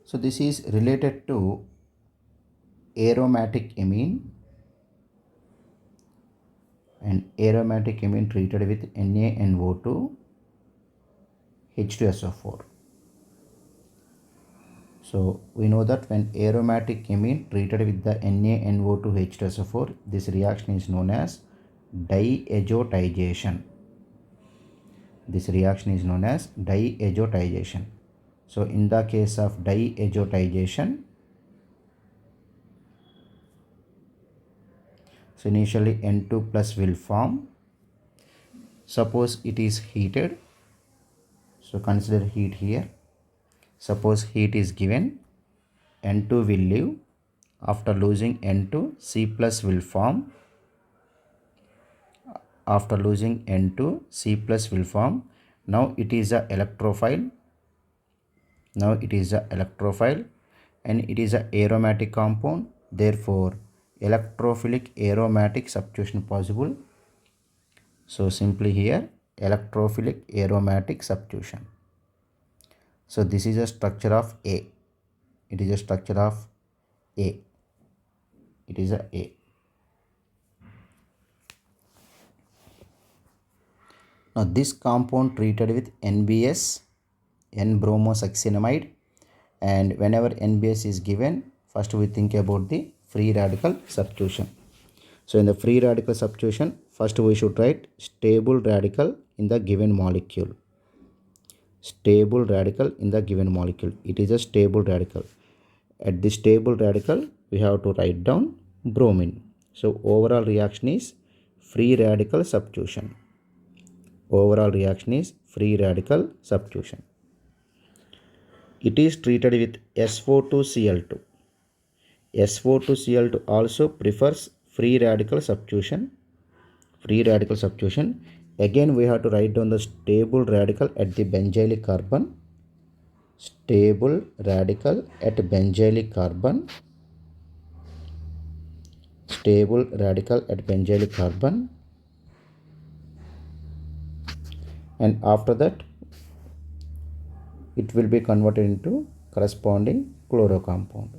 So this is related to aromatic amine, and aromatic amine treated with NaNO2 H2SO4. So we know that when aromatic amine treated with the NaNO2 H2SO4, this reaction is known as diazotization. This reaction is known as diazotization. So in the case of diazotization, so initially N2 plus will form. Suppose it is heated. So consider heat here. Suppose heat is given, N2 will leave. After losing N2, C plus will form. After losing N2, C plus will form. Now it is a electrophile. Now it is a electrophile and it is a aromatic compound. Therefore, electrophilic aromatic substitution possible. So simply here electrophilic aromatic substitution. So this is a structure of A. It is a structure of A. It is a A. Now this compound treated with NBS, N-bromosuccinimide, and whenever NBS is given, first we think about the free radical substitution. So in the free radical substitution, first we should write stable radical in the given molecule. Stable radical in the given molecule. It is a stable radical. At the stable radical, we have to write down bromine. So overall reaction is free radical substitution. Overall reaction is free radical substitution. It is treated with SO2Cl2. SO2Cl2 also prefers free radical substitution. Free radical substitution. Again we have to write down the stable radical at the benzylic carbon. Stable radical at benzylic carbon. Stable radical at benzylic carbon. And after that it will be converted into corresponding chloro compound.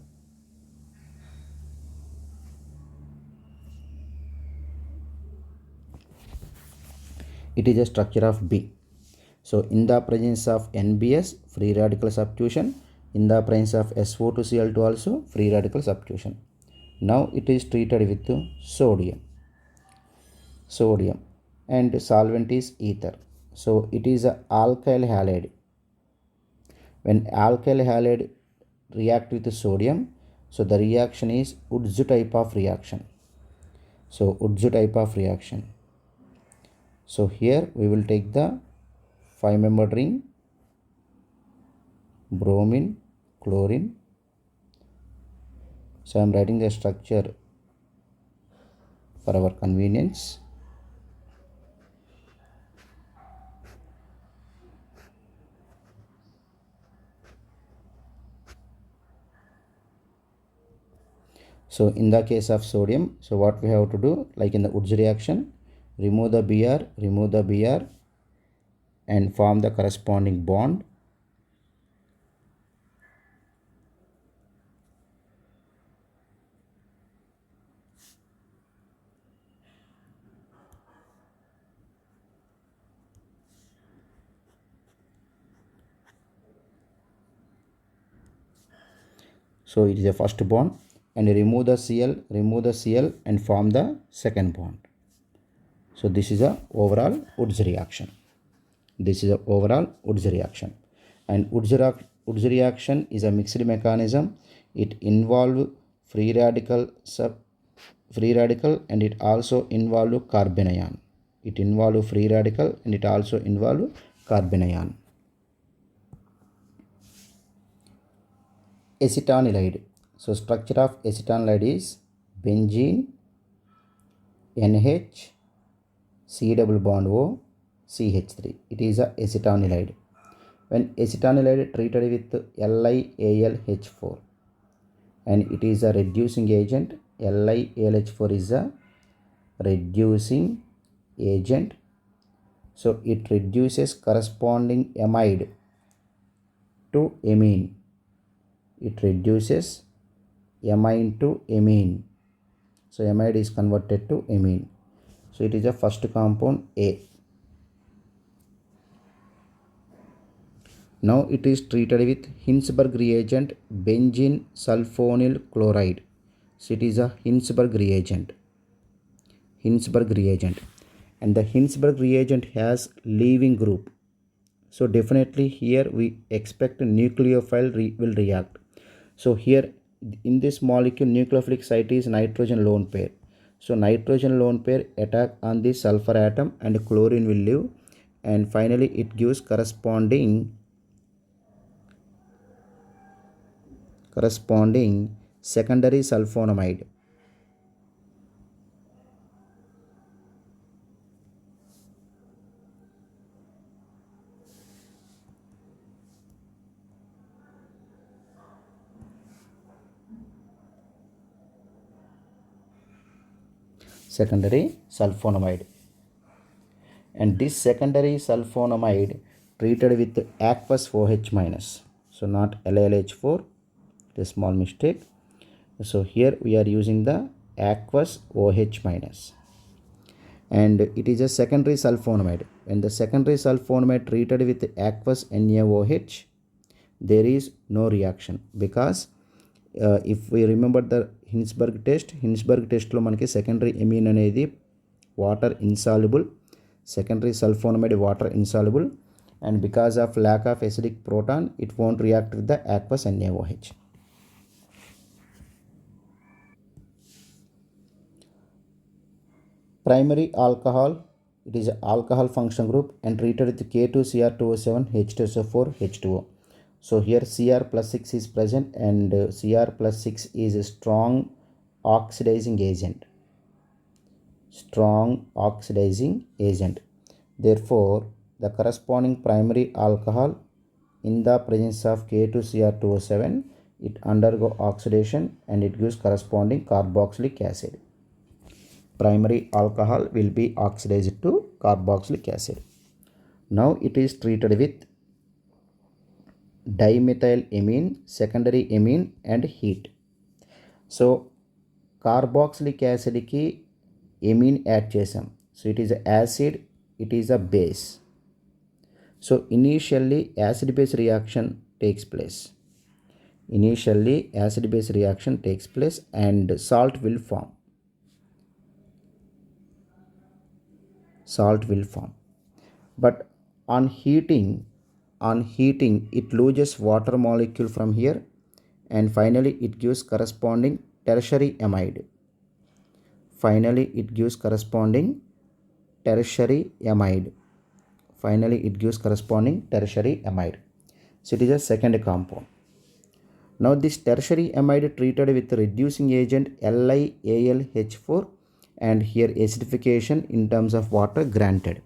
It is a structure of B. So in the presence of NBS, free radical substitution. In the presence of SO2Cl2 also free radical substitution. Now it is treated with sodium. Sodium and solvent is ether. So it is a alkyl halide. When alkyl halide react with sodium, so the reaction is Wurtz type of reaction. So Wurtz type of reaction. So here we will take the 5-membered ring, bromine, chlorine. So I am writing the structure for our convenience. So in the case of sodium, so what we have to do, like in the Wurtz reaction, remove the Br and form the corresponding bond. So it is a first bond, and remove the Cl and form the second bond. So this is a overall Wurtz reaction. This is a overall Wurtz reaction. And Wurtz reaction is a mixed mechanism. It involves free radical and it also involves carbon ion. It involves free radical and it also involves carbon ion. Acetanilide. So structure of acetanilide is benzene, NH, C double bond O, CH3. It is a acetanilide. When acetanilide treated with LiAlH4 and it is a reducing agent, LiAlH4 is a reducing agent. So it reduces corresponding amide to amine. it reduces amine to amine. So amide is converted to amine. So it is the first compound A. Now it is treated with Hinsberg reagent benzene sulfonyl chloride. So it is a Hinsberg reagent. And the Hinsberg reagent has leaving group. So definitely here we expect nucleophile will react. So here in this molecule nucleophilic site is nitrogen lone pair. So nitrogen lone pair attack on the sulfur atom and chlorine will leave, and finally it gives corresponding secondary sulfonamide. And this secondary sulfonamide treated with aqueous OH minus. So not LLH4, a small mistake. So here we are using the aqueous OH minus. And it is a secondary sulfonamide. When the secondary sulfonamide treated with aqueous NaOH, there is no reaction, because if we remember the Hinsberg test lo manaki secondary amine anedi water insoluble, secondary sulfonamide water insoluble, and because of lack of acidic proton it won't react with the aqueous NaOH. Primary alcohol, it is an alcohol function group and treated with K2Cr2O7 H2SO4 H2O. So here Cr plus 6 is present, and Cr plus 6 is a strong oxidizing agent. Therefore, the corresponding primary alcohol in the presence of K2Cr2O7, it undergo oxidation and it gives corresponding carboxylic acid. Primary alcohol will be oxidized to carboxylic acid. Now it is treated with dimethylamine, secondary amine, and heat. So carboxylic acid ki amine add chesam. So it is an acid, it is a base. So initially acid base reaction takes place. And salt will form. But on heating it loses water molecule from here, and finally it gives corresponding tertiary amide. Finally it gives corresponding tertiary amide. So it is a second compound. Now this tertiary amide treated with reducing agent LiAlH4, and here acidification in terms of water granted.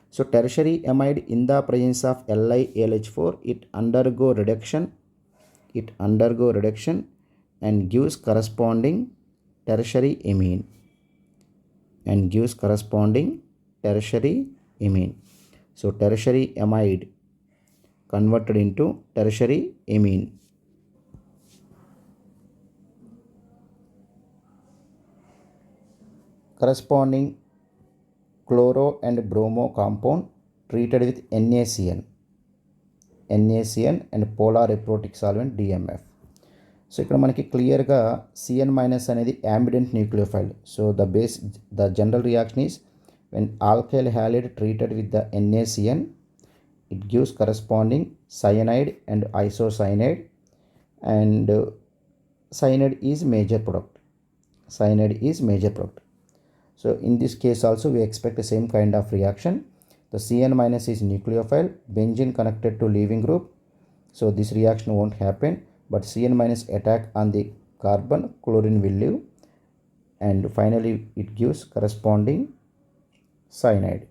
So tertiary amide in the presence of LiAlH4, it undergo reduction and gives corresponding tertiary amine. So tertiary amide converted into tertiary amine. Corresponding chloro and bromo compound treated with NaCN and polar eprotic solvent DMF. So ఇక్కడ మనకి క్లియర్గా CN minus అనేది ambident nucleophile. So the general reaction is when alkyl halide treated with the NaCN, it gives corresponding cyanide and isocyanide, and cyanide is major product. So in this case also we expect the same kind of reaction. The CN minus is nucleophile, benzene connected to leaving group, so this reaction won't happen, but CN minus attack on the carbon, chlorine will leave, and finally it gives corresponding cyanide.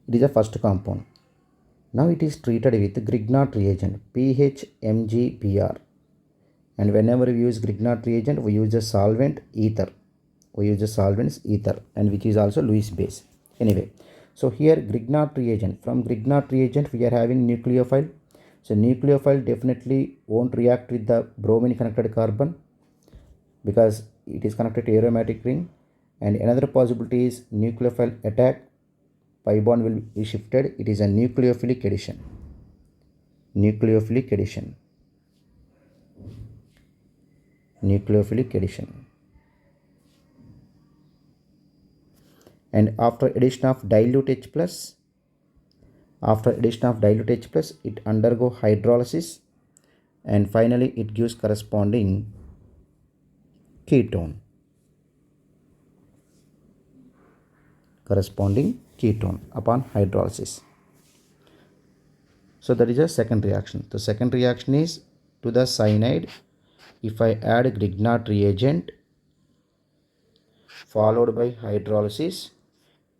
It is the first compound. Now it is treated with Grignard reagent PHMgPr, and whenever we use Grignard reagent we use the solvent ether. And which is also Lewis base. Anyway, So here Grignard reagent, from Grignard reagent we are having nucleophile. So nucleophile definitely won't react with the bromine connected carbon because it is connected to aromatic ring. And another possibility is nucleophile attack, pi bond will be shifted. It is a nucleophilic addition. Nucleophilic addition. Nucleophilic addition. And after addition of dilute H plus, it undergo hydrolysis and finally it gives corresponding ketone. Upon hydrolysis. So that is a second reaction. The second reaction is to the cyanide. If I add Grignard reagent followed by hydrolysis,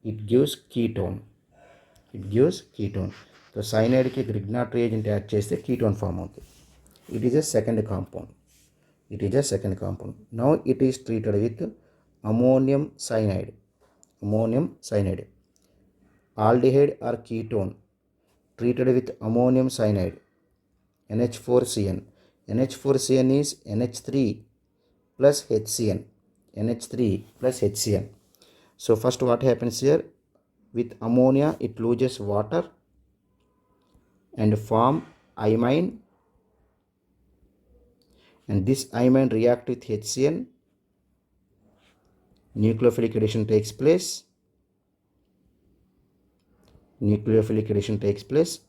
it gives ketone. So cyanide ki Grignard reagent add cheste ketone form avutundi. It is a second compound. Now it is treated with ammonium cyanide. Aldehyde or ketone treated with ammonium cyanide, NH4CN. NH4CN is NH3 plus HCN. So first what happens here, with ammonia it loses water and form amine, and this amine react with HCN. Nucleophilic addition takes place.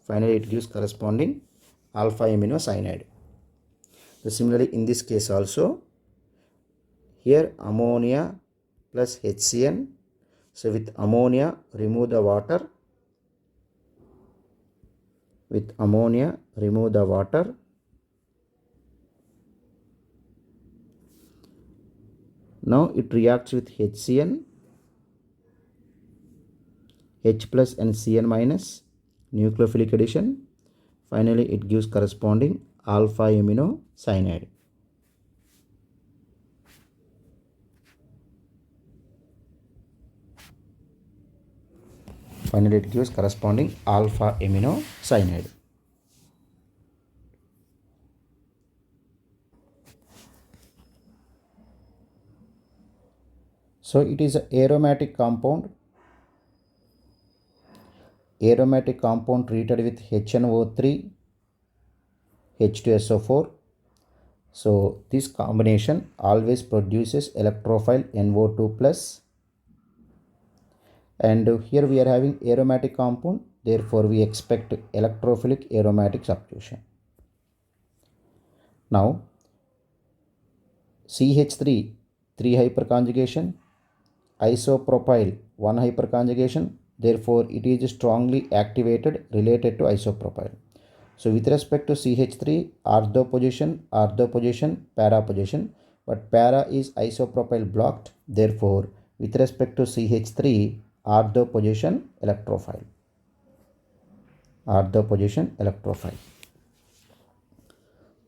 Finally it gives corresponding alpha amino cyanide. So similarly in this case also, here ammonia plus HCN. So with ammonia remove the water. Now it reacts with HCN, H plus and Cn minus, nucleophilic addition. Finally it gives corresponding alpha amino cyanide. So it is an aromatic compound. Treated with HNO3, H2SO4. So this combination always produces electrophile NO2 plus. And here we are having aromatic compound, therefore we expect electrophilic aromatic substitution. Now CH3 3 hyperconjugation, isopropyl 1 hyperconjugation, therefore it is strongly activated related to isopropyl. So with respect to CH3, ortho position, para position, but para is isopropyl blocked, therefore with respect to CH3, ortho position electrophile.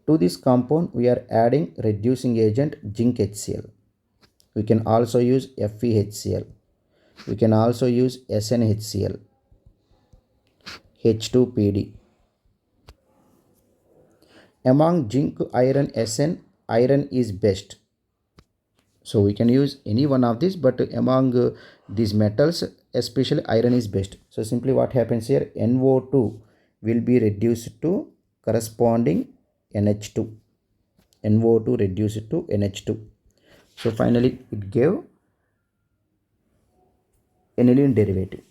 To this compound we are adding reducing agent zinc HCl. We can also use FeHCl. We can also use SnHCl, H2PD. Among zinc, iron, Sn, iron is best. So we can use any one of these, but among these metals, especially iron is best. So simply what happens here, NO2 will be reduced to corresponding NH2. NO2 reduced to NH2. So finally it gave aniline derivative.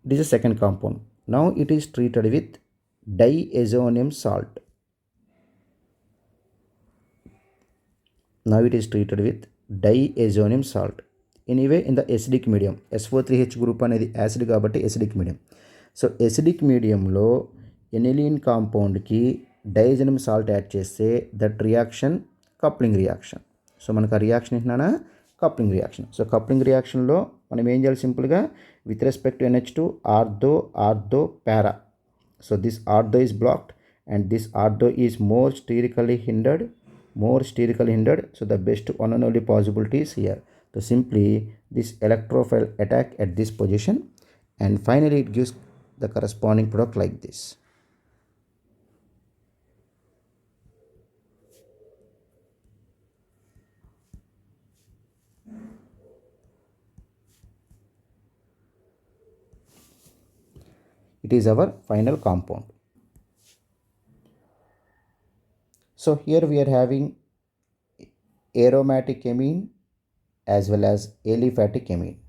This is a second compound. Now it is treated with diazonium salt. Anyway, in the acidic medium, SO3H group అనేది acid కాబట్టి acidic medium. So acidic mediumలో aniline compoundకి diazonium salt add చేస్తే that reaction coupling reaction. So మనకు ఆ reaction ఏంటన్నా coupling reaction. So coupling రియాక్షన్లో మనం ఏం చేయాలి, సింపుల్గా with respect to NH2 ortho para. So this ortho is blocked and this ortho is more sterically hindered. So the best one and only possibility is here. So simply this electrophile attack at this position and finally it gives the corresponding product like this. It is our final compound. So here we are having aromatic amine as well as aliphatic amine.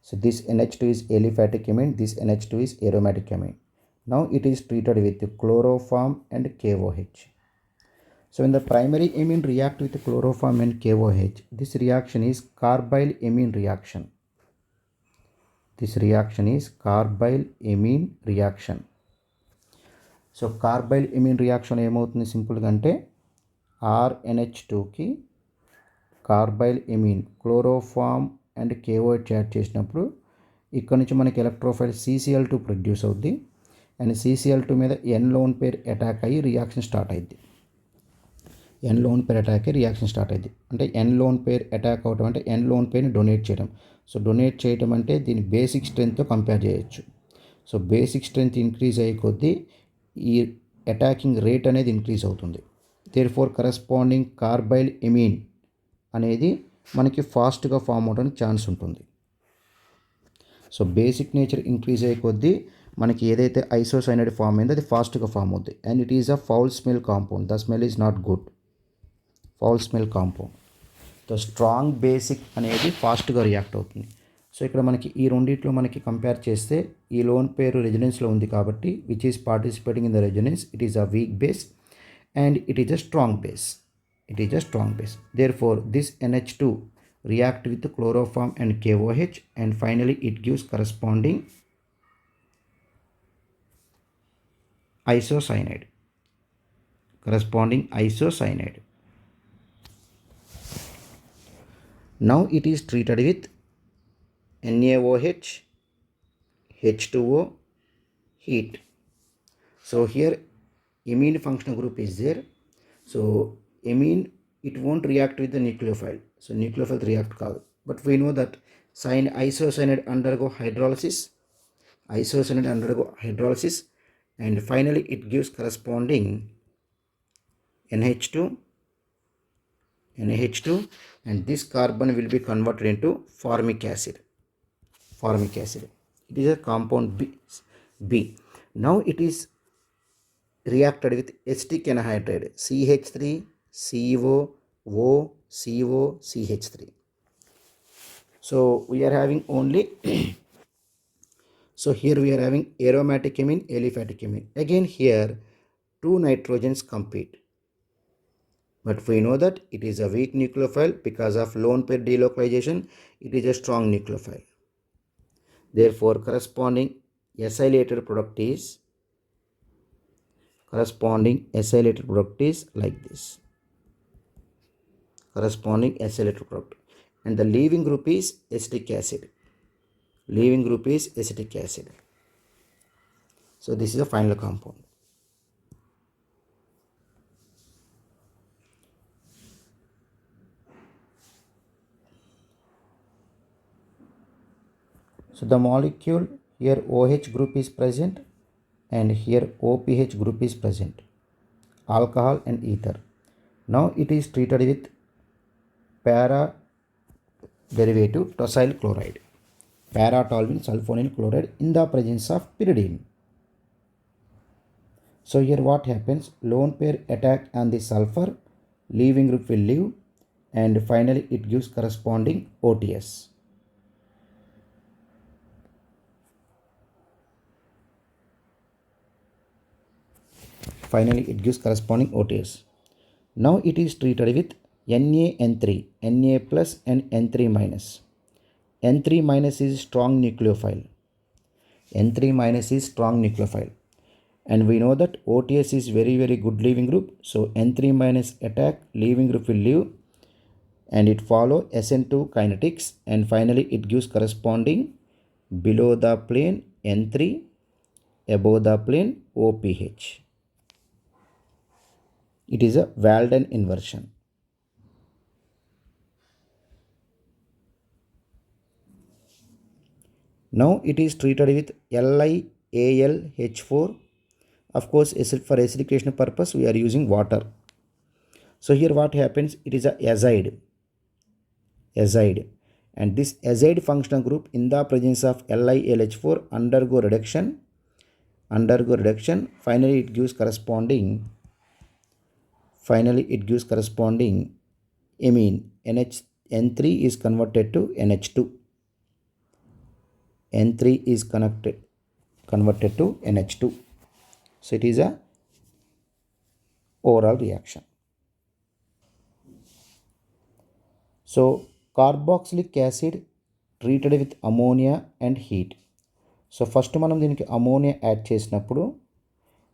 So this NH2 is aliphatic amine, this NH2 is aromatic amine. Now it is treated with chloroform and KOH. So when the primary amine react with chloroform and KOH, this reaction is carbyl amine reaction. This reaction is carbyl amine reaction. So carbylamine reaction ఏమవుతుంది సింపుల్గా అంటే RNH2కి carbylamine chloroform and KOH add చేసినప్పుడు ఇక్కడ నుంచి మనకి electrophile CCl2 produce అవుద్ది and CCl2 మీద N లోన్ పేర్ అటాక్ అయ్యి రియాక్షన్ స్టార్ట్ అయింది. N లోన్ పేర్ అటాక్ అయ్యి రియాక్షన్ స్టార్ట్ అయింది. అంటే N లోన్ పేర్ అటాక్ అవడం అంటే N లోన్ పేర్ని డొనేట్ చేయడం. సో డొనేట్ చేయడం అంటే దీని బేసిక్ స్ట్రెంగ్త్తో కంపేర్ చేయొచ్చు. సో బేసిక్ స్ట్రెంగ్త్ ఇంక్రీజ్ అయ్యే కొద్దీ ఈ అటాకింగ్ రేట్ అనేది ఇంక్రీజ్ అవుతుంది. దేర్ఫోర్ కరస్పాండింగ్ కార్బైల్ ఎమిన్ అనేది మనకి ఫాస్ట్గా ఫామ్ అవడానికి ఛాన్స్ ఉంటుంది. సో బేసిక్ నేచర్ ఇంక్రీజ్ అయ్యే కొద్దీ మనకి ఏదైతే ఐసోసైనైడ్ ఫామ్ అయిందో అది ఫాస్ట్గా ఫామ్ అవుతుంది. And it is a foul smell compound. The smell is not good. Foul smell compound. The strong basic అనేది ఫాస్ట్గా రియాక్ట్ అవుతుంది. సో ఇక్కడ మనకి ఈ రెండిట్లో మనకి కంపేర్ చేస్తే ఈ లోన్ పేరు రెజొనెన్స్లో ఉంది కాబట్టి which is participating in the resonance, it is a weak base and it is a strong base. It is a strong base. Therefore, this NH2 react with chloroform and KOH and finally it gives corresponding isocyanide. Now it is treated with NaOH, H2O, heat. So here amine functional group is there. So amine, it won't react with the nucleophile. So nucleophile react కాదు. But we know that isocyanide undergo hydrolysis. And finally it gives corresponding NH2 and this carbon will be converted into formic acid. It is a compound B. Now it is reacted with acetic anhydride CH3 CO O CO CH3. So we are having only so here we are having aromatic amine, aliphatic amine. Again here two nitrogens compete, but we know that it is a weak nucleophile because of lone pair delocalization. It is a strong nucleophile. Therefore corresponding acylated product is like this. Corresponding acylated product, and the leaving group is acetic acid. So this is the final compound. So the molecule here OH group is present and here OPH group is present, alcohol and ether. Now it is treated with para derivative tosyl chloride, para-toluene sulfonyl chloride in the presence of pyridine. So here what happens, lone pair attack on the sulfur, leaving group will leave and finally it gives corresponding OTS. Now it is treated with NaN3, Na plus and N3 minus. N3 minus is strong nucleophile. And we know that OTS is very good leaving group. So N3 minus attack, leaving group will leave and it follow SN2 kinetics and finally it gives corresponding below the plane N3, above the plane OPH. It is a Walden inversion. Now it is treated with LiAlH4. Of course, for acidification purpose, we are using water. So here what happens, it is a azide, and this azide functional group in the presence of LiLH4 undergo reduction. Finally it gives corresponding amine. N3 is converted to NH2. N3 is converted to NH2. So it is a overall reaction. So carboxylic acid treated with ammonia and heat. So first మనం దీనికి ammonia add చేసినప్పుడు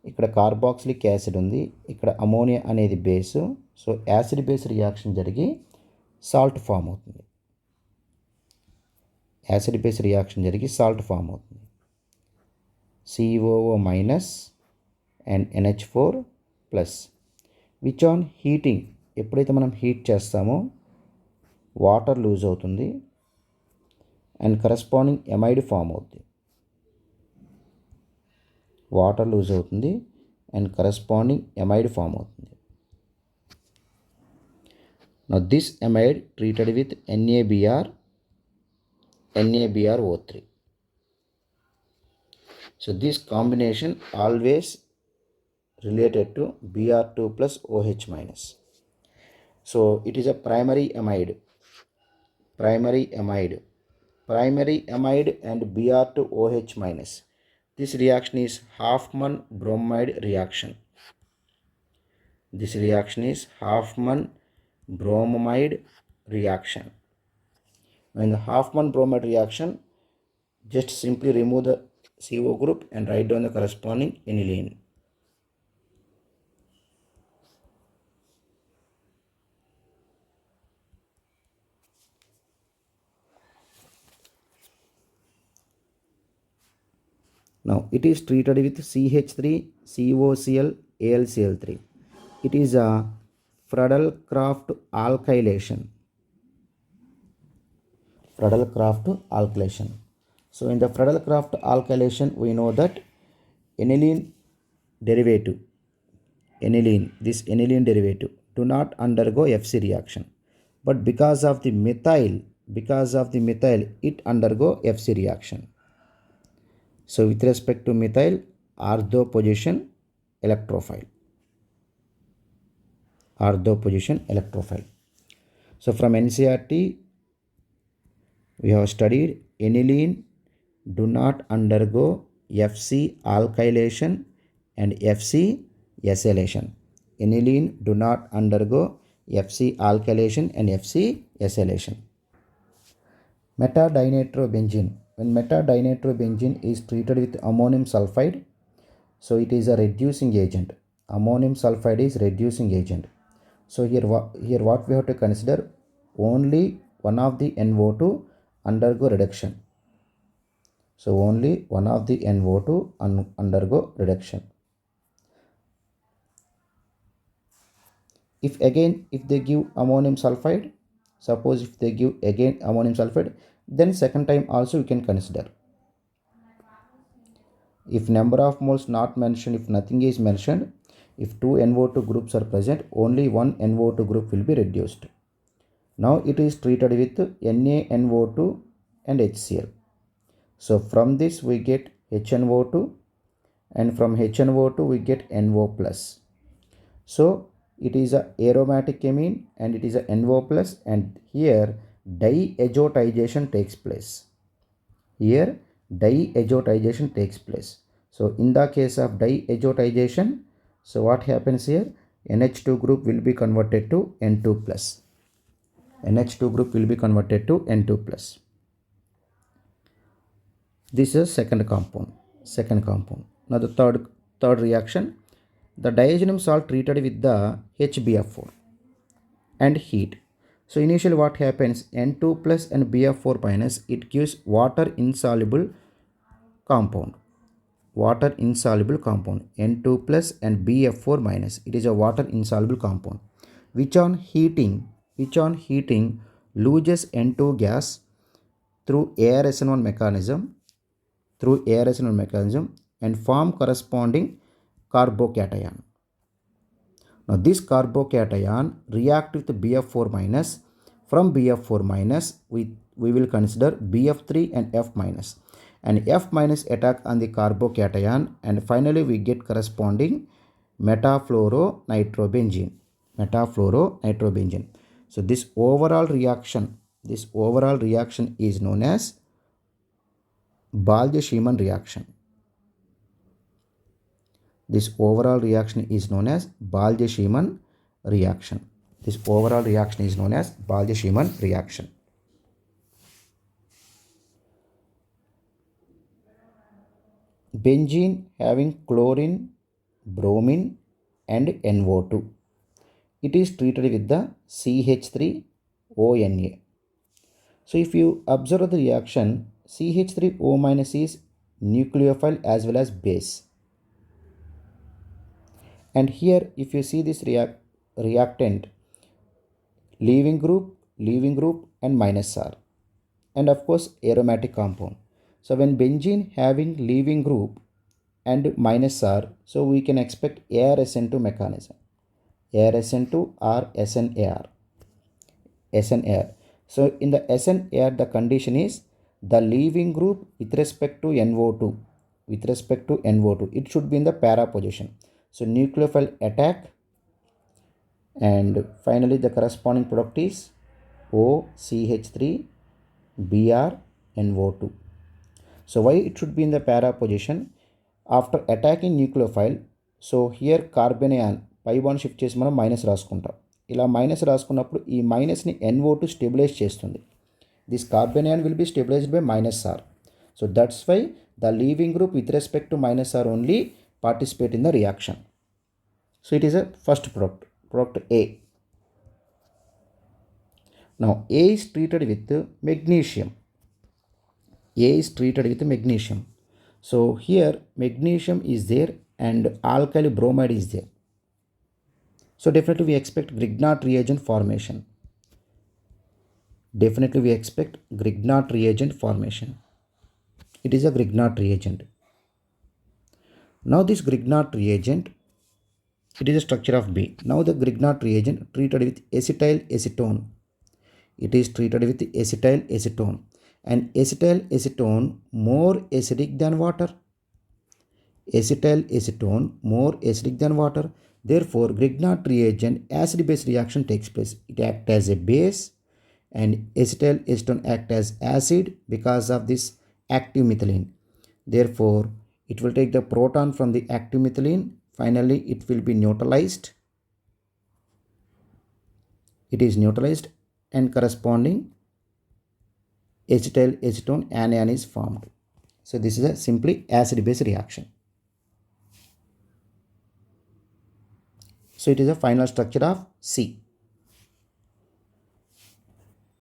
ఇక్కడ carboxylic acid ఉంది, ఇక్కడ ammonia అనేది base. So acid base reaction జరిగి salt form అవుతుంది. COO minus and NH4 plus, which on heating, ఎప్పుడైతే మనం హీట్ చేస్తామో వాటర్ లూజ్ అవుతుంది అండ్ కరస్పాండింగ్ ఎమైడ్ ఫామ్ అవుతుంది. Now this amide treated with NaBrO3. So this combination always related to Br2 plus OH minus. So it is a primary amide and Br2OH minus. This reaction is Hofmann bromide reaction. In the Hofmann bromide reaction, just simply remove the CO group and write down the corresponding aniline. Now it is treated with CH3 COCl AlCl3. It is a Friedel-Crafts alkylation. So in the Friedel-Crafts alkylation, we know that aniline derivative do not undergo FC reaction, but because of the methyl it undergo FC reaction. So with respect to methyl, ortho position electrophile. So from NCERT we have studied aniline do not undergo FC alkylation and FC acylation. Metadinitrobenzene. When metadinitrobenzene is treated with ammonium sulfide, so it is a reducing agent. So here what we have to consider, only one of the NO2 undergo reduction. If they give ammonium sulfide, then second time also you can consider. If number of moles not mentioned, if nothing is mentioned, if two NO2 groups are present, only one NO2 group will be reduced. Now it is treated with NaNO2 and HCl. So from this we get HNO2, and from HNO2 we get NO plus. So it is a aromatic amine and it is a NO plus, and here diazotization takes place. So in the case of diazotization, so what happens here, NH2 group will be converted to N2 plus. This is second compound. Now the third reaction, the diazoxide salt treated with the HBF4 and heat. So initially what happens, N2 plus and BF4 minus, it gives water insoluble compound. N2 plus and BF4 minus, it is a water insoluble compound, which on heating loses N2 gas through ARSN1 mechanism through aeration mechanism and form corresponding carbocation. Now this carbocation react with Bf4 minus. From Bf4 minus, we will consider Bf3 and F minus. And F minus attack on the carbocation, and finally we get corresponding metafluoronitrobenzene. Metafluoronitrobenzene. So this overall reaction is known as Baldi-Schiemann reaction. This overall reaction is known as Baldi-Schiemann reaction. This overall reaction is known as Baldi-Schiemann reaction. Benzene having chlorine, bromine and NO2. It is treated with the CH3ONa. So if you observe the reaction, CH3O minus is nucleophile as well as base. And here if you see this reactant, leaving group and minus R, and of course aromatic compound. So when benzene having leaving group and minus R, so we can expect ARSN2 mechanism. ARSN2 or SNAR. So in the SNAR, the condition is the leaving group with respect to NO2. It should be in the para position. So nucleophile attack, and finally the corresponding product is OCH3 BrNO2. So why it should be in the para position? After attacking nucleophile, so here carbanion pi bond shift చేసి మనం minus రాసుకుంటాం. ఇలా minus రాసుకున్నప్పుడు ఈ మైనస్ని NO2 stabilise చేస్తుంది. This carbanion will be stabilized by minus R. So that's why the leaving group with respect to minus R only participate in the reaction. So it is a first product A. Now A is treated with magnesium. So here magnesium is there and alkyl bromide is there. So definitely we expect Grignard reagent formation. It is a Grignard reagent. Now this Grignard reagent, it is a structure of B. Now the Grignard reagent treated with acetyl acetone. It is treated with acetyl acetone. And acetyl acetone more acidic than water. Therefore, Grignard reagent acid-base reaction takes place. It acts as a base and acetyl acetone acts as acid because of this active methylene. Therefore, it will take the proton from the active methylene. Finally, it will be neutralized. It is neutralized and corresponding acetyl acetone anion is formed. So this is a simply acid-base reaction. So it is a final structure of C.